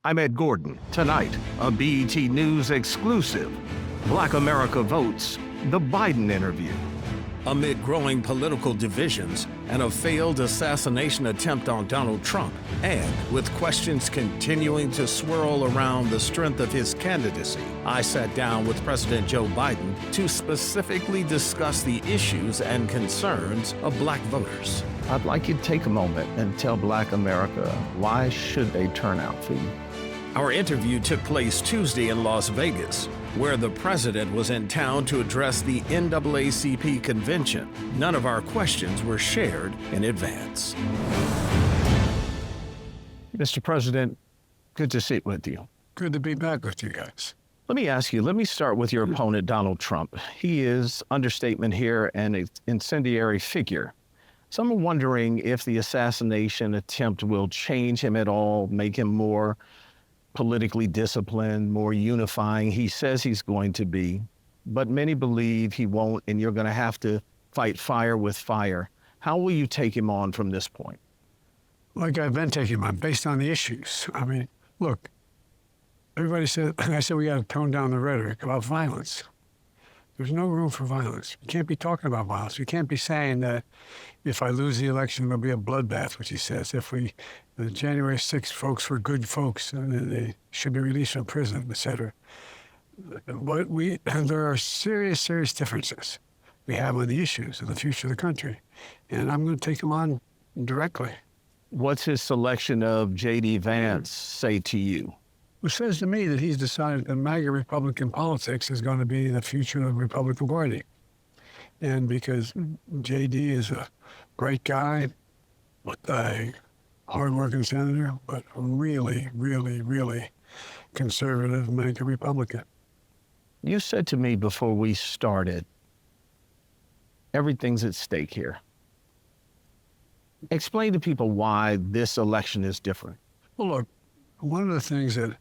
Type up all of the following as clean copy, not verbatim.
I'm Ed Gordon. Tonight, a BET News exclusive. Black America votes, the Biden interview. Amid growing political divisions and a failed assassination attempt on Donald Trump, and with questions continuing to swirl around the strength of his candidacy, I sat down with President Joe Biden to specifically discuss the issues and concerns of black voters. I'd like you to take a moment and tell Black America, why should they turn out for you? Our interview took place Tuesday in Las Vegas, where the president was in town to address the NAACP convention. None of our questions were shared in advance. Mr. President, good to sit with you. Good to be back with you guys. Let me start with your opponent, Donald Trump. He is, understatement here, an incendiary figure. Some are wondering if the assassination attempt will change him at all, make him more politically disciplined, more unifying. He says he's going to be, but many believe he won't, and you're going to have to fight fire with fire. How will you take him on from this point? Like I've been taking him on, based on the issues. I mean, look, everybody said, I said we got to tone down the rhetoric about violence. There's no room for violence. You can't be talking about violence. You can't be saying that if I lose the election, there'll be a bloodbath, which he says. If the January 6th folks were good folks and they should be released from prison, et cetera. But there are serious, serious differences we have on the issues of the future of the country. And I'm going to take them on directly. What's his selection of J.D. Vance say to you? Which says to me that he's decided that MAGA Republican politics is going to be the future of the Republican Party. And because J.D. is a great guy, a hardworking senator, but a really, really, really conservative MAGA Republican. You said to me before we started, everything's at stake here. Explain to people why this election is different. Well, look, one of the things that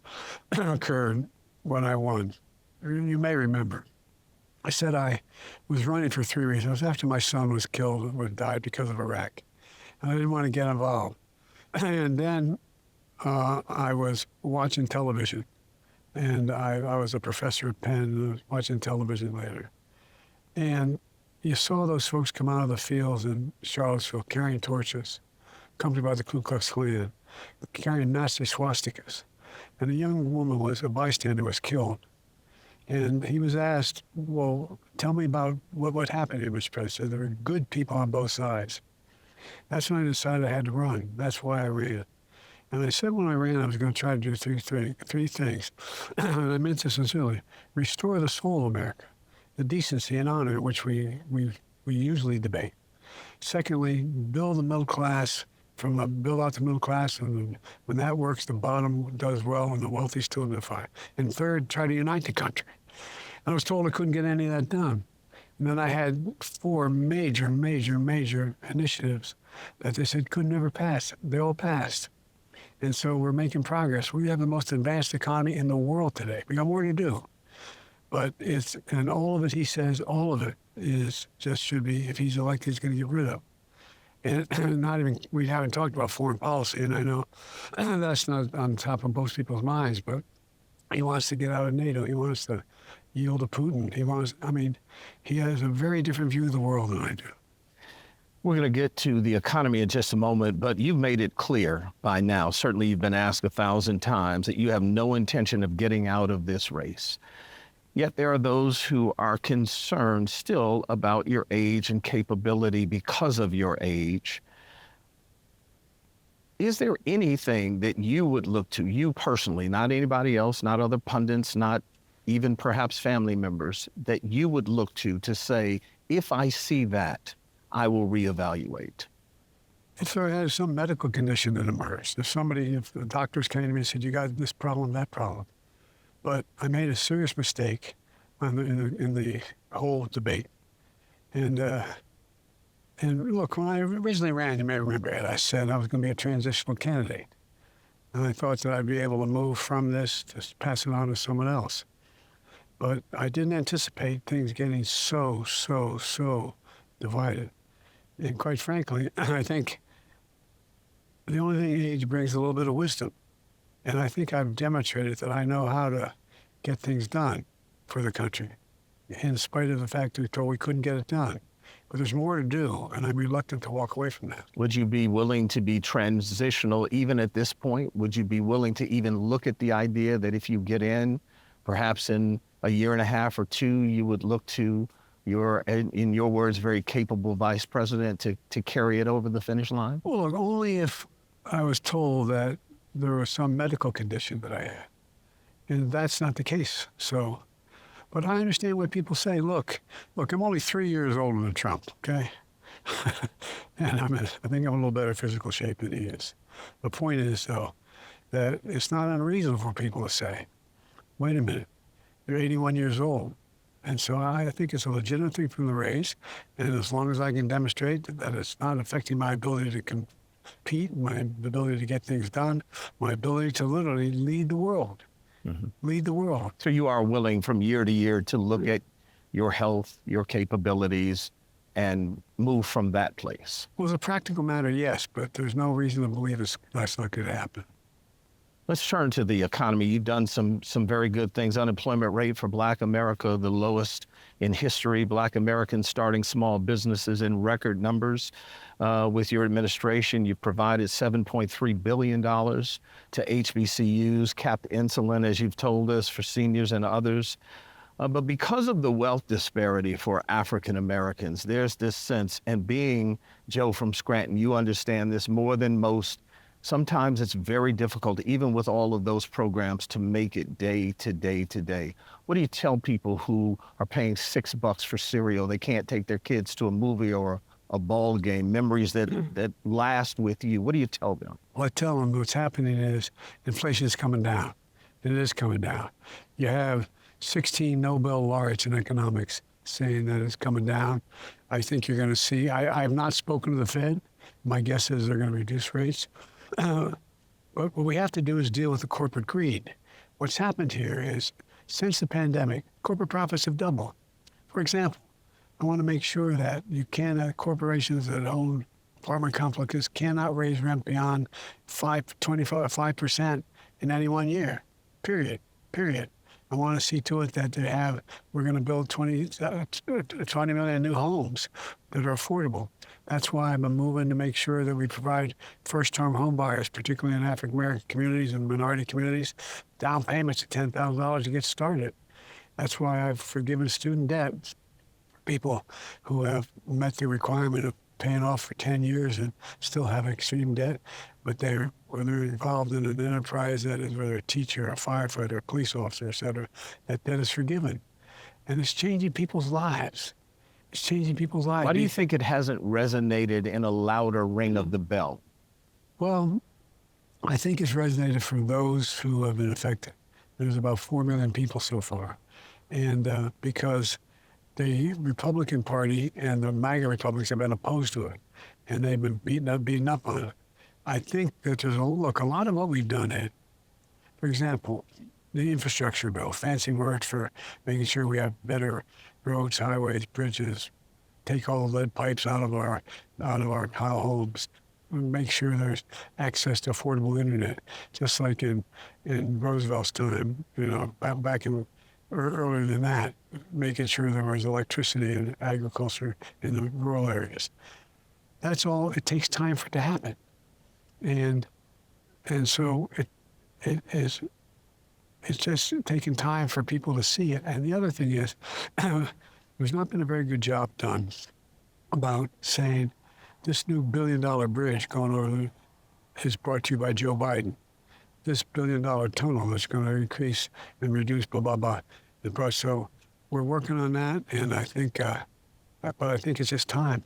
occurred when I won, you may remember, I said I was running for 3 reasons. It was after my son was killed or died because of Iraq. And I didn't want to get involved. And then I was watching television. And I was a professor at Penn and I was watching television later. And you saw those folks come out of the fields in Charlottesville carrying torches, accompanied by the Ku Klux Klan, carrying Nazi swastikas. And a young woman a bystander was killed. And he was asked, well, tell me about what happened, Mr. President. There were good people on both sides. That's when I decided I had to run. That's why I ran. And I said when I ran, I was going to try to do three things. And I meant this sincerely. Restore the soul of America, the decency and honor which we usually debate. Secondly, build the middle class, build out the middle class, and when that works, the bottom does well and the wealthy still unify. And third, try to unite the country. I was told I couldn't get any of that done. And then I had 4 major initiatives that they said could never pass. They all passed. And so we're making progress. We have the most advanced economy in the world today. We got more to do. But and all of it, he says, all of it should be, if he's elected, he's going to get rid of. And we haven't talked about foreign policy, and I know that's not on top of most people's minds, but he wants to get out of NATO. He wants to yield to Putin. He has a very different view of the world than I do. We're going to get to the economy in just a moment, but you've made it clear by now, certainly you've been asked 1,000 times, that you have no intention of getting out of this race. Yet there are those who are concerned still about your age and capability because of your age. Is there anything that you would look to, you personally, not anybody else, not other pundits, not even perhaps family members, that you would look to say, if I see that, I will reevaluate? If I had some medical condition that emerged, if the doctors came to me and said, you got this problem, that problem. But I made a serious mistake in the whole debate. And look, when I originally ran, you may remember it, I said I was going to be a transitional candidate. And I thought that I'd be able to move from this to pass it on to someone else. But I didn't anticipate things getting so divided. And quite frankly, I think the only thing age brings a little bit of wisdom. And I think I've demonstrated that I know how to get things done for the country, in spite of the fact that we thought we couldn't get it done. But there's more to do, and I'm reluctant to walk away from that. Would you be willing to be transitional even at this point? Would you be willing to even look at the idea that if you get in, perhaps in a year and a half or two, you would look to your, in your words, very capable vice president to carry it over the finish line? Well, look, only if I was told that there was some medical condition that I had. And that's not the case. So, but I understand what people say. Look, I'm only 3 years older than Trump, okay? And I think I'm in a little better physical shape than he is. The point is, though, that it's not unreasonable for people to say, wait a minute, you're 81 years old. And so I think it's a legitimate thing from the race. And as long as I can demonstrate that it's not affecting my ability to compete, my ability to get things done, my ability to literally lead the world. Lead the world. So you are willing from year to year to look at your health, your capabilities, and move from that place? Well, as a practical matter, yes, but there's no reason to believe that's not going to happen. Let's turn to the economy. You've done some very good things. Unemployment rate for Black America, the lowest in history. Black Americans starting small businesses in record numbers. With your administration, you've provided $7.3 billion to HBCUs, capped insulin, as you've told us, for seniors and others. But because of the wealth disparity for African Americans, there's this sense, and being Joe from Scranton, you understand this more than most. Sometimes it's very difficult, even with all of those programs, to make it day to day to day. What do you tell people who are paying $6 for cereal? They can't take their kids to a movie or a ball game, memories that last with you. What do you tell them? Well, I tell them what's happening is inflation is coming down. It is coming down. You have 16 Nobel laureates in economics saying that it's coming down. I think you're going to see, I have not spoken to the Fed. My guess is they're going to reduce rates. What we have to do is deal with the corporate greed. What's happened here is, since the pandemic, corporate profits have doubled. For example, I want to make sure that corporations that own apartment complexes cannot raise rent beyond 5% in any 1 year, period. I want to see to it that we're going to build 20 million new homes that are affordable. That's why I'm moving to make sure that we provide first-time home buyers, particularly in African-American communities and minority communities, down payments of $10,000 to get started. That's why I've forgiven student debt. People who have met the requirement of paying off for 10 years and still have extreme debt, but they're involved in an enterprise that is, whether a teacher, a firefighter, a police officer, et cetera, that debt is forgiven. And it's changing people's lives. It's changing people's lives. Why do you think it hasn't resonated in a louder ring of the bell? Well, I think it's resonated for those who have been affected. There's about 4 million people so far. And because the Republican Party and the MAGA Republicans have been opposed to it, and they've been beaten up on it. I think that there's a lot of what we've done, Ed. For example, the infrastructure bill, fancy word for making sure we have better roads, highways, bridges, take all the lead pipes out of our homes, make sure there's access to affordable internet, just like in Roosevelt's time, back in earlier than that, making sure there was electricity and agriculture in the rural areas. That's all. It takes time for it to happen, and so it's just taking time for people to see it. And the other thing is, there's not been a very good job done about saying this new $1 billion bridge going over is brought to you by Joe Biden. This $1 billion tunnel that's going to increase and reduce blah blah blah. So we're working on that, and I think it's just time.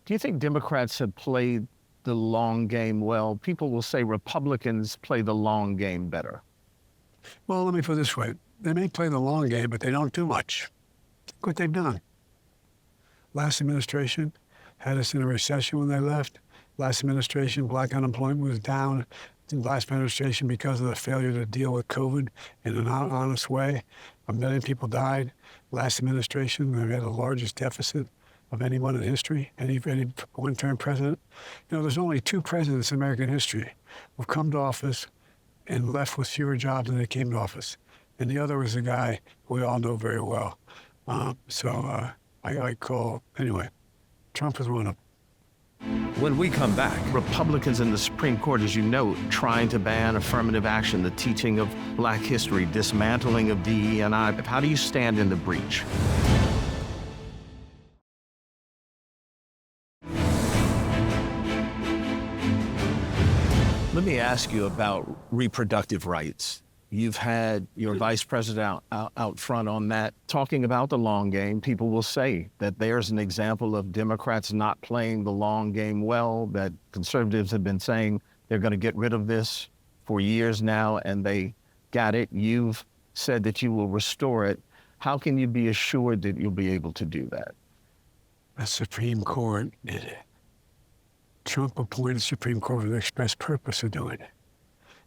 Do you think Democrats have played the long game well? People will say Republicans play the long game better. Well, let me put it this way. They may play the long game, but they don't do much. Look what they've done. Last administration had us in a recession when they left. Last administration, black unemployment was down. Last administration, because of the failure to deal with COVID in an honest way, 1 million people died. Last administration, we had the largest deficit of anyone in history, any one-term president. There's only 2 presidents in American history who've come to office and left with fewer jobs than they came to office. And the other was a guy we all know very well. I call, anyway, Trump is one of them. When we come back, Republicans in the Supreme Court, as you note, trying to ban affirmative action, the teaching of Black history, dismantling of DE&I. How do you stand in the breach? Let me ask you about reproductive rights. You've had your vice president out front on that, talking about the long game. People will say that there's an example of Democrats not playing the long game well, that conservatives have been saying they're going to get rid of this for years now, and they got it. You've said that you will restore it. How can you be assured that you'll be able to do that? The Supreme Court did it. Trump appointed the Supreme Court for the express purpose of doing it.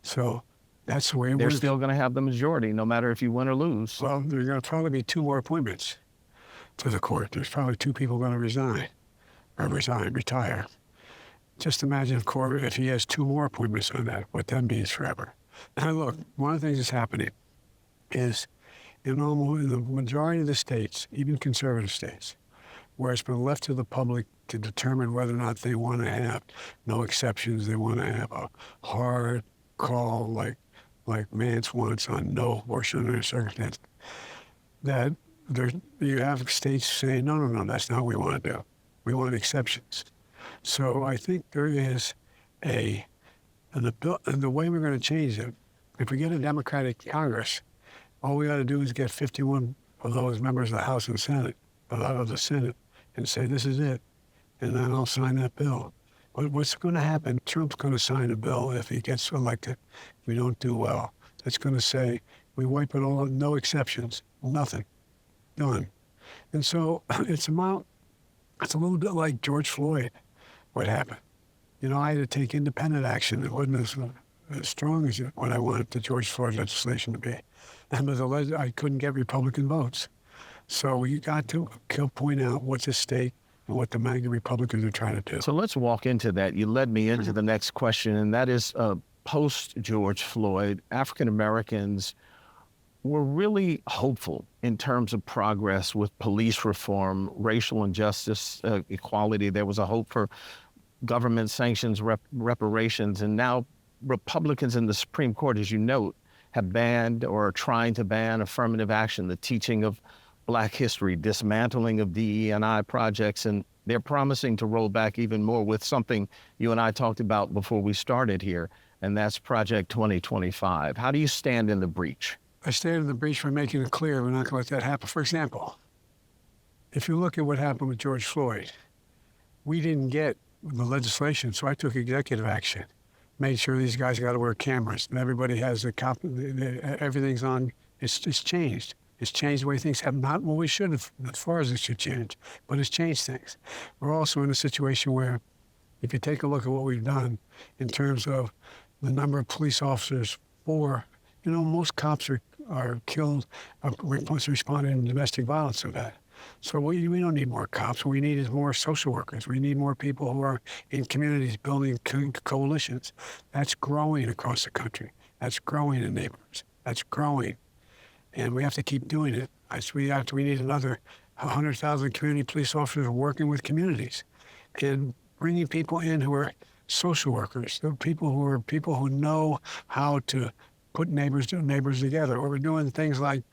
So that's the way it They're works. still going to have the majority, no matter if you win or lose. Well, there's going to probably be 2 more appointments to the court. There's probably 2 people going to retire. Just imagine if he has 2 more appointments on that, what that means forever. Now, look, one of the things that's happening is in the majority of the states, even conservative states, where it's been left to the public to determine whether or not they want to have no exceptions, they want to have a hard call like Vance wants on no abortion under any circumstance, that you have states saying, no, that's not what we want to do. We want exceptions. So I think there is and the way we're going to change it, if we get a Democratic Congress, all we got to do is get 51 of those members of the House and Senate, of the Senate, and say, this is it. And then I'll sign that bill. But what's going to happen, Trump's going to sign a bill if he gets elected. We don't do well. That's going to say, we wipe it all, no exceptions, nothing, done. And so it's a little bit like George Floyd, what happened. I had to take independent action. It wasn't as strong as what I wanted the George Floyd legislation to be. And I couldn't get Republican votes. So we got to point out what's at stake and what the MAGA Republicans are trying to do. So let's walk into that. You led me into the next question, and that is post-George Floyd, African Americans were really hopeful in terms of progress with police reform, racial injustice, equality. There was a hope for government sanctions, reparations, and now Republicans in the Supreme Court, as you note, have banned or are trying to ban affirmative action, the teaching of Black history, dismantling of DE&I projects, and they're promising to roll back even more with something you and I talked about before we started here, and that's Project 2025. How do you stand in the breach? I stand in the breach by making it clear we're not going to let that happen. For example, if you look at what happened with George Floyd, we didn't get the legislation, so I took executive action, made sure these guys got to wear cameras, and everybody has everything's on. It's changed. It's changed the way things have, not what we should have, as far as it should change, but it's changed things. We're also in a situation where, if you take a look at what we've done in terms of the number of police officers most cops are killed, responding to domestic violence of that. So we don't need more cops. What we need is more social workers. We need more people who are in communities building coalitions. That's growing across the country. That's growing in neighborhoods. That's growing. And we have to keep doing it. We need another 100,000 community police officers working with communities and bringing people in who are social workers, people who know how to put neighbors together. Or we're doing things like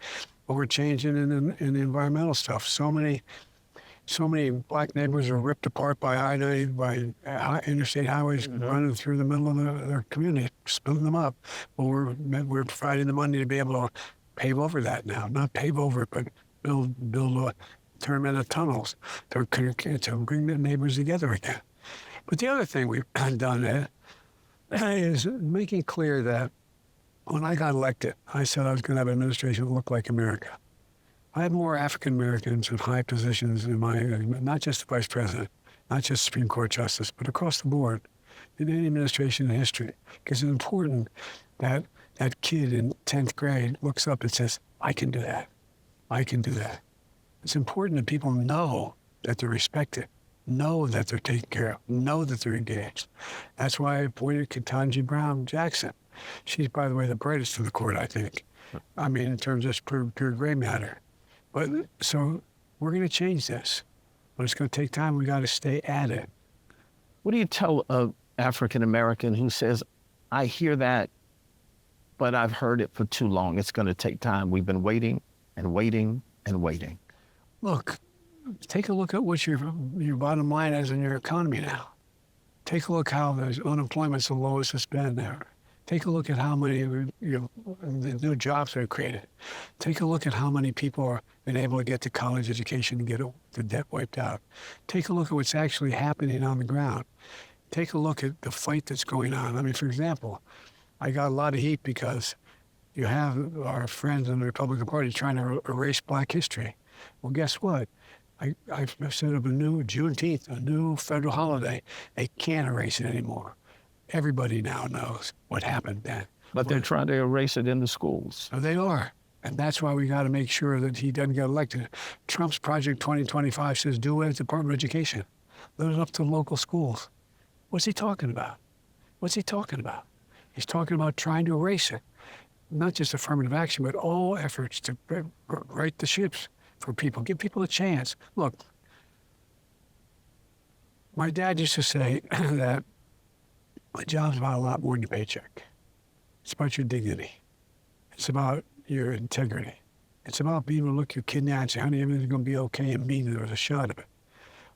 what we're changing in the environmental stuff. So many Black neighborhoods are ripped apart by interstate highways running through the middle of their community, splitting them up. Well, we're providing the money to be able to pave over that now. Not pave over it, but turn them into tunnels to bring the neighbors together again. But the other thing we've done is making clear that when I got elected, I said I was going to have an administration that looked like America. I have more African Americans in high positions in not just the vice president, not just Supreme Court justice, but across the board in any administration in history. Because it's important that that kid in 10th grade looks up and says, I can do that. I can do that. It's important that people know that they're respected, know that they're taken care of, know that they're engaged. That's why I appointed Ketanji Brown Jackson. She's, by the way, the brightest of the court, I think. I mean, in terms of pure gray matter. But so we're going to change this. But it's going to take time. We got to stay at it. What do you tell a African American who says, I hear that, but I've heard it for too long. It's going to take time. We've been waiting and waiting and waiting. Look, take a look at what your bottom line is in your economy now. Take a look how the unemployment's the lowest it's been there. Take a look at how many the new jobs are created. Take a look at how many people are been able to get to college education and get the debt wiped out. Take a look at what's actually happening on the ground. Take a look at the fight that's going on. I mean, for example, I got a lot of heat because you have our friends in the Republican Party trying to erase Black history. Well, guess what? I've set up a new Juneteenth, a new federal holiday. They can't erase it anymore. Everybody now knows what happened then. But they're trying to erase it in the schools. So they are. And that's why we got to make sure that he doesn't get elected. Trump's Project 2025 says do it at the Department of Education. Let it up to local schools. What's he talking about? What's he talking about? He's talking about trying to erase it. Not just affirmative action, but all efforts to right the ships for people. Give people a chance. Look, my dad used to say that a job's about a lot more than your paycheck. It's about your dignity. It's about your integrity. It's about being able to look your kid in the eye and say, honey, everything's going to be okay, and mean there was a shot of it.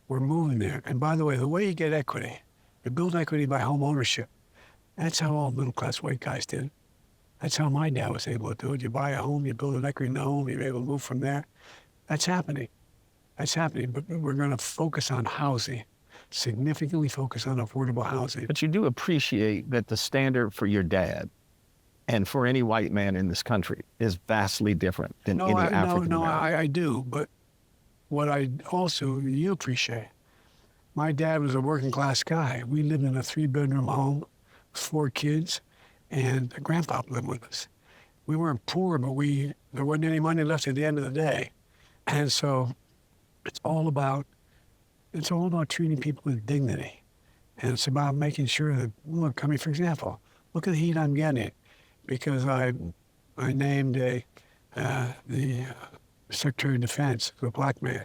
We're moving there. And by the way, the way you get equity, you build equity by home ownership. That's how all middle-class white guys did. That's how my dad was able to do it. You buy a home, you build an equity in the home, you're able to move from there. That's happening. That's happening. But we're going to focus on housing. Significantly focus on affordable housing. But you do appreciate that the standard for your dad and for any white man in this country is vastly different than any African American. No, I do. But what I also, you appreciate, my dad was a working class guy. We lived in a 3-bedroom home with 4 kids, and grandpa lived with us. We weren't poor, but there wasn't any money left at the end of the day. And so it's all about treating people with dignity. And it's about making sure that, look, I mean, for example, look at the heat I'm getting because I named the Secretary of Defense, a black man.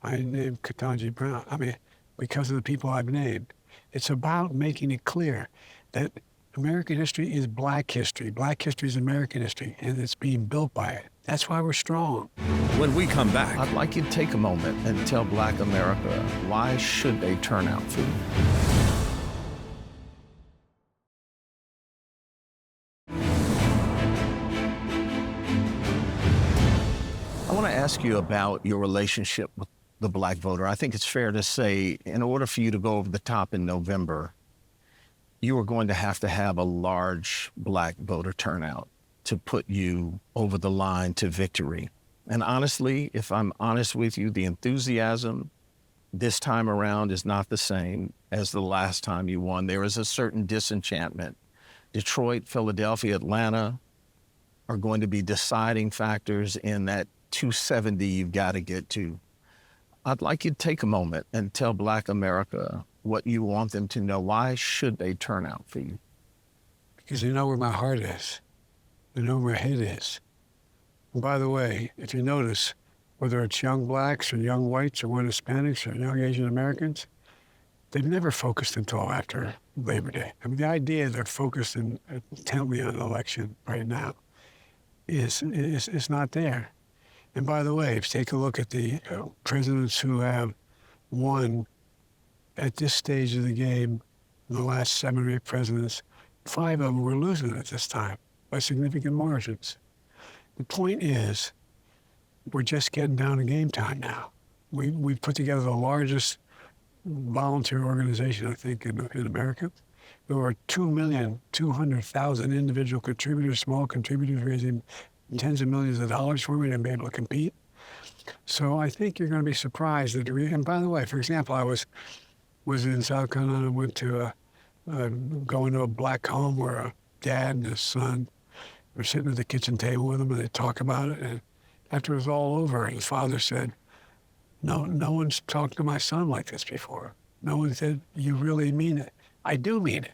I named Ketanji Brown. I mean, because of the people I've named. It's about making it clear that American history is black history. Black history is American history, and it's being built by it. That's why we're strong. When we come back, I'd like you to take a moment and tell Black America why should they turn out for you? I want to ask you about your relationship with the Black voter. I think it's fair to say, in order for you to go over the top in November, you are going to have a large Black voter turnout to put you over the line to victory. And honestly, if I'm honest with you, the enthusiasm this time around is not the same as the last time you won. There is a certain disenchantment. Detroit, Philadelphia, Atlanta are going to be deciding factors in that 270 you've got to get to. I'd like you to take a moment and tell Black America what you want them to know. Why should they turn out for you? Because they know where my heart is. They know where my head is. And by the way, if you notice, whether it's young Blacks or young whites or young Hispanics or young Asian Americans, they've never focused until after Labor Day. I mean, the idea they're focused intently on an election right now is not there. And by the way, if you take a look at the presidents who have won at this stage of the game, the last 7 or 8 presidents, 5 of them were losing at this time by significant margins. The point is, we're just getting down to game time now. We've put together the largest volunteer organization, I think, in America. There were 2,200,000 individual contributors, small contributors, raising tens of millions of dollars for me to be able to compete. So I think you're going to be surprised that. And by the way, for example, I was in South Carolina, went to going to a Black home where a dad and his son were sitting at the kitchen table with him, and they talk about it. And after it was all over, his father said, no one's talked to my son like this before. No one said, you really mean it. I do mean it.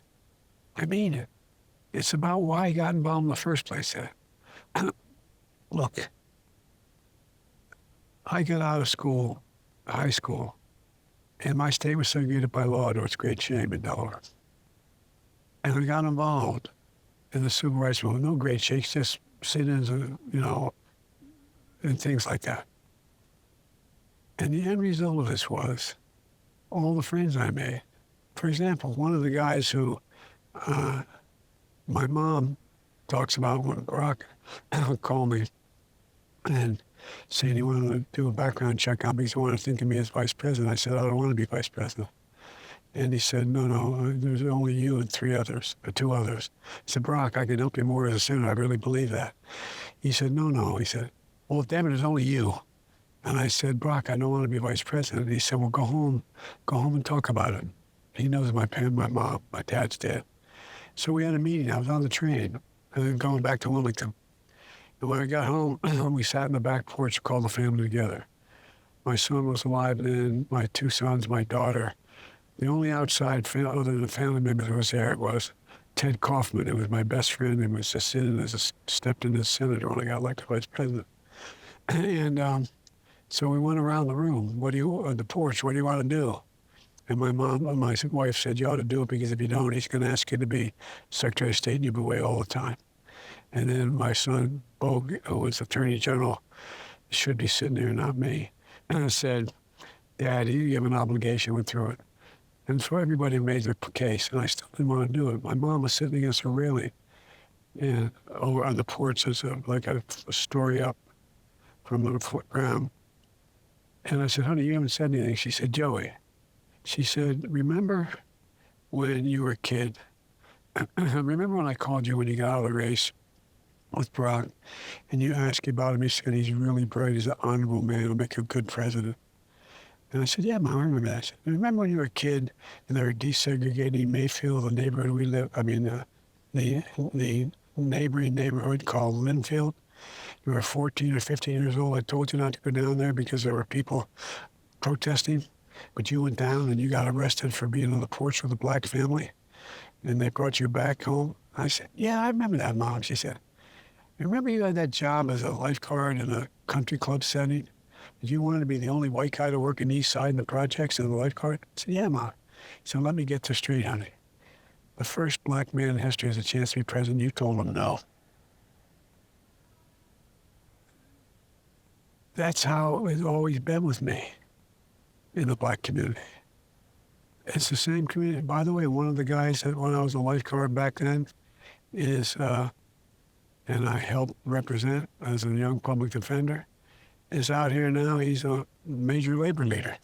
I mean it. It's about why he got involved in the first place. Look, I got out of school, high school, and my state was segregated by law to its great shame in Delaware. And I got involved in the civil rights movement. No great shakes, just sit-ins, and, and things like that. And the end result of this was all the friends I made. For example, one of the guys who my mom talks about when Barack called me and saying he wanted to do a background check on me because he wanted to think of me as vice president. I said, I don't want to be vice president. And he said, no, there's only you and two others. I said, Barack, I can help you more as a senator. I really believe that. He said, no. He said, well, damn it, there's only you. And I said, Barack, I don't want to be vice president. And he said, well, go home and talk about it. He knows my mom, my dad's dead. So we had a meeting. I was on the train and then going back to Wilmington. And when I got home, we sat in the back porch, called the family together. My son was alive then, my two sons, my daughter. The only outside, other than the family members who was there, was Ted Kaufman. It was my best friend and was just sitting stepped in as senator when I got elected vice president. And so we went around the room. On the porch, what do you want to do? And my wife said, you ought to do it because if you don't, he's going to ask you to be Secretary of State and you'll be away all the time. And then my son, Bo, who was Attorney General, should be sitting there, not me. And I said, Dad, you have an obligation, went through it. And so everybody made their case, and I still didn't want to do it. My mom was sitting against a railing, and over on the porch, there's a story up from the ground. And I said, honey, you haven't said anything. She said, Joey. She said, remember when you were a kid? Remember when I called you when you got out of the race with Barack, and you asked about him? He said, he's really bright. He's an honorable man. He'll make a good president. And I said, yeah, Mom, I remember that. I said, remember when you were a kid and they were desegregating Mayfield, the neighborhood we live, the neighboring neighborhood called Linfield? You were 14 or 15 years old. I told you not to go down there because there were people protesting. But you went down and you got arrested for being on the porch with a black family. And they brought you back home. I said, yeah, I remember that, Mom. She said, remember you had that job as a lifeguard in a country club setting? Did you want to be the only white guy to work in the East Side in the projects and the lifeguard? I said, yeah, Mom. He said, let me get this straight, honey. The first black man in history has a chance to be president. You told him no. That's how it's always been with me in the black community. It's the same community. By the way, one of the guys that when I was a lifeguard back then is, and I helped represent as a young public defender, is out here now. He's a major labor leader.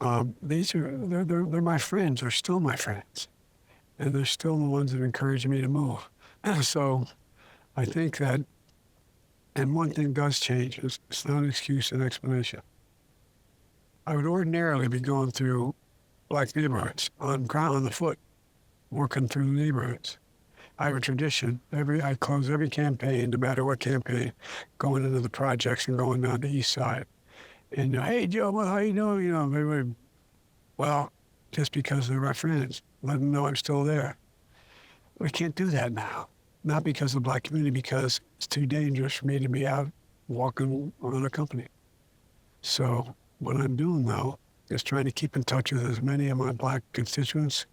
They're my friends. They're still my friends. And they're still the ones that encourage me to move. So I think that, and one thing does change. It's not an excuse, an explanation. I would ordinarily be going through black neighborhoods on the foot, working through the neighborhoods. I have a tradition. I close every campaign, no matter what campaign, going into the projects and going down the East Side. And, hey, Joe, well, how you doing? Everybody, well, just because they're my friends, let them know I'm still there. We can't do that now. Not because of the black community, because it's too dangerous for me to be out walking on a company. So what I'm doing now is trying to keep in touch with as many of my black constituents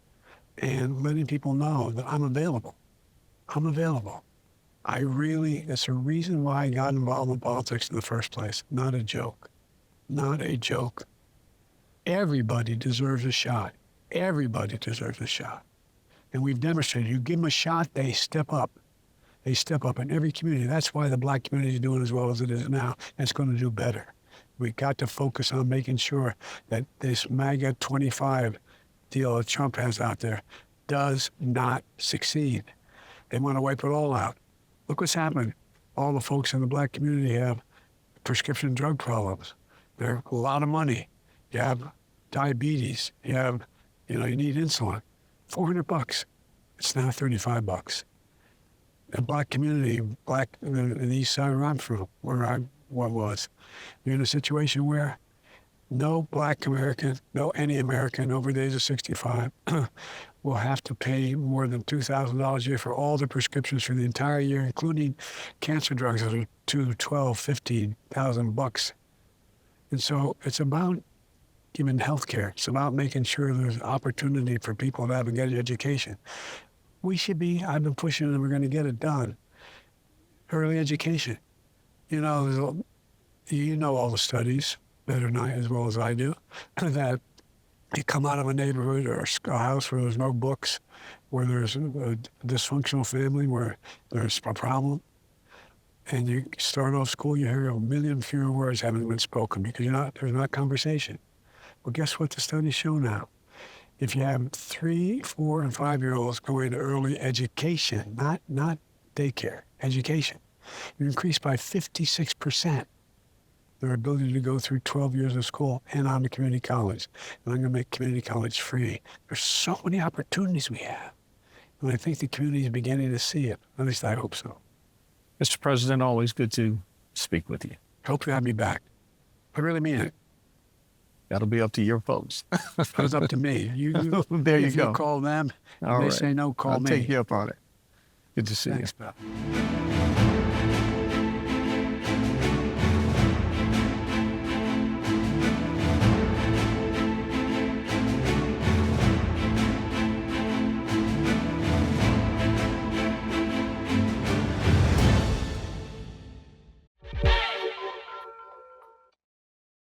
and letting people know that I'm available. I'm available. It's a reason why I got involved in politics in the first place. Not a joke. Not a joke. Everybody deserves a shot. Everybody deserves a shot. And we've demonstrated, you give them a shot, they step up. They step up in every community. That's why the black community is doing as well as it is now. And it's going to do better. We've got to focus on making sure that this MAGA 25 deal that Trump has out there does not succeed. They want to wipe it all out. Look what's happened. All the folks in the black community have prescription drug problems. They're a lot of money. You have diabetes. You need insulin. $400. It's now $35. The black community, in the East Side where I'm from, where I was, you're in a situation where no black American, no any American over the age of 65 will have to pay more than $2,000 a year for all the prescriptions for the entire year, including cancer drugs that are $2,000, $12,000, $15,000. And so it's about giving health care. It's about making sure there's opportunity for people to have a good education. I've been pushing and we're going to get it done. Early education. You know all the studies better than I, as well as I do, that you come out of a neighborhood or a house where there's no books, where there's a dysfunctional family, where there's a problem, and you start off school, you hear 1 million fewer words haven't been spoken because there's not conversation. Well, guess what the studies show now? If you have 3, 4, and 5-year-olds going to early education, not daycare, education, you increase by 56% their ability to go through 12 years of school and on to community college. And I'm going to make community college free. There's so many opportunities we have. And I think the community is beginning to see it. At least I hope so. Mr. President, always good to speak with you. Hope to have you back. I really mean it. That'll be up to your folks. It's up to me. There you if go. You call them. All they right. say no, call I'll me. take you up on it. Good to see Thanks, you. pal.